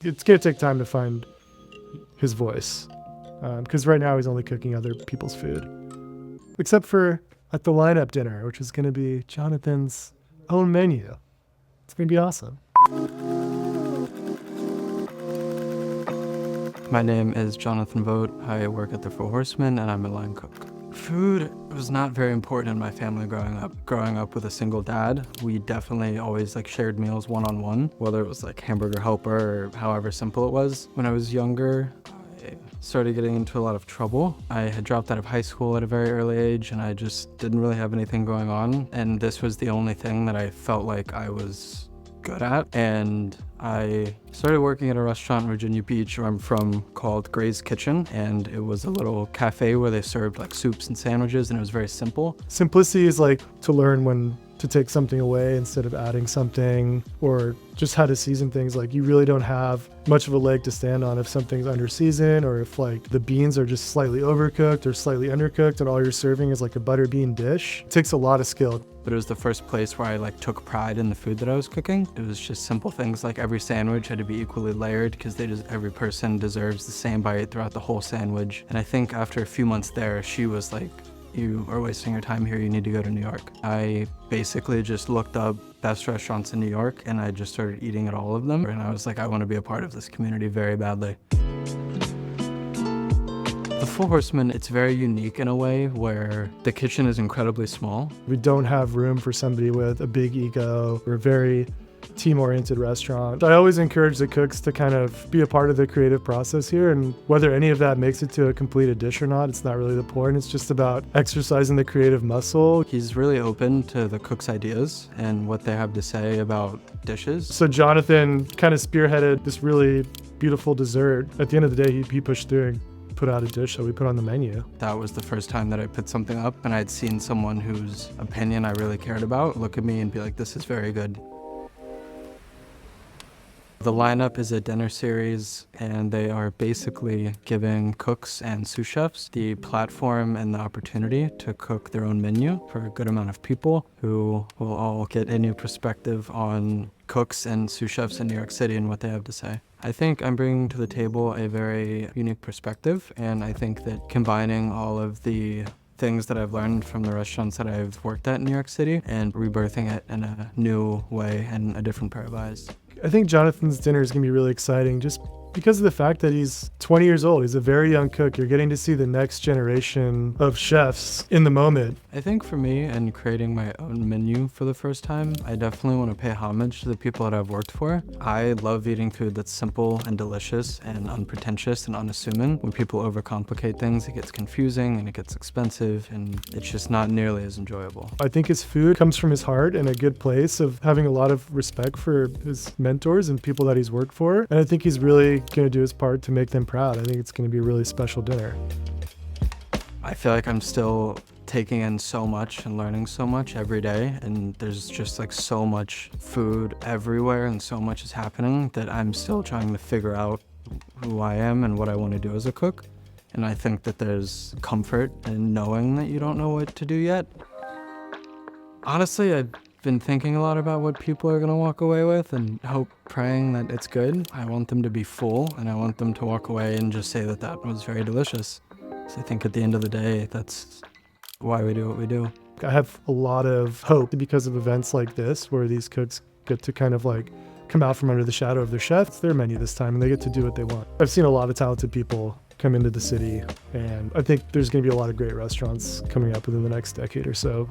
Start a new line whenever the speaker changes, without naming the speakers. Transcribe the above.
It's going to take time to find his voice, because right now he's only cooking other people's food. Except for at the lineup dinner, which is going to be Jonathan's own menu. It's going to be awesome.
My name is Jonathan Vogt. I work at the Four Horsemen, and I'm a line cook. Food was not very important in my family growing up. Growing up with a single dad, we definitely always shared meals one-on-one, whether it was hamburger helper or however simple it was. When I was younger, I started getting into a lot of trouble. I had dropped out of high school at a very early age, and I just didn't really have anything going on. And this was the only thing that I felt like I was good at. And I started working at a restaurant in Virginia Beach, where I'm from, called Gray's Kitchen, and it was a little cafe where they served soups and sandwiches, and it was very simple.
Simplicity is to learn when to take something away instead of adding something, or just how to season things. You really don't have much of a leg to stand on if something's under seasoned, or if the beans are just slightly overcooked or slightly undercooked and all you're serving is a butter bean dish. It takes a lot of skill.
But it was the first place where I took pride in the food that I was cooking. It was just simple things every sandwich had to be equally layered, because every person deserves the same bite throughout the whole sandwich. And I think after a few months there, she was like, "You are wasting your time here, you need to go to New York." I basically just looked up best restaurants in New York, and I just started eating at all of them. And I was like, I want to be a part of this community very badly. The Four Horsemen, it's very unique in a way where the kitchen is incredibly small.
We don't have room for somebody with a big ego. We're a very team-oriented restaurant. I always encourage the cooks to kind of be a part of the creative process here, and whether any of that makes it to a completed dish or not, it's not really the point. It's just about exercising the creative muscle.
He's really open to the cooks' ideas and what they have to say about dishes.
So Jonathan kind of spearheaded this really beautiful dessert. At the end of the day, he pushed through and put out a dish that we put on the menu.
That was the first time that I put something up, and I'd seen someone whose opinion I really cared about look at me and be like, "This is very good." The lineup is a dinner series, and they are basically giving cooks and sous chefs the platform and the opportunity to cook their own menu for a good amount of people, who will all get a new perspective on cooks and sous chefs in New York City and what they have to say. I think I'm bringing to the table a very unique perspective, and I think that combining all of the things that I've learned from the restaurants that I've worked at in New York City and rebirthing it in a new way and a different pair of eyes.
I think Jonathan's dinner is going to be really exciting just because of the fact that he's 20 years old. He's a very young cook. You're getting to see the next generation of chefs in the moment.
I think for me, and creating my own menu for the first time, I definitely want to pay homage to the people that I've worked for. I love eating food that's simple and delicious and unpretentious and unassuming. When people overcomplicate things, it gets confusing and it gets expensive, and it's just not nearly as enjoyable.
I think his food comes from his heart and a good place of having a lot of respect for his mentors and people that he's worked for. And I think he's really going to do his part to make them proud. I think it's going to be a really special dinner.
I feel like I'm still taking in so much and learning so much every day, and there's just so much food everywhere and so much is happening that I'm still trying to figure out who I am and what I want to do as a cook. And I think that there's comfort in knowing that you don't know what to do yet. Honestly, I've been thinking a lot about what people are going to walk away with, and praying that it's good. I want them to be full, and I want them to walk away and just say that that was very delicious. So I think at the end of the day, that's why we do what we do.
I have a lot of hope because of events like this, where these cooks get to kind of come out from under the shadow of their chef. It's their menu this time, and they get to do what they want. I've seen a lot of talented people come into the city, and I think there's going to be a lot of great restaurants coming up within the next decade or so.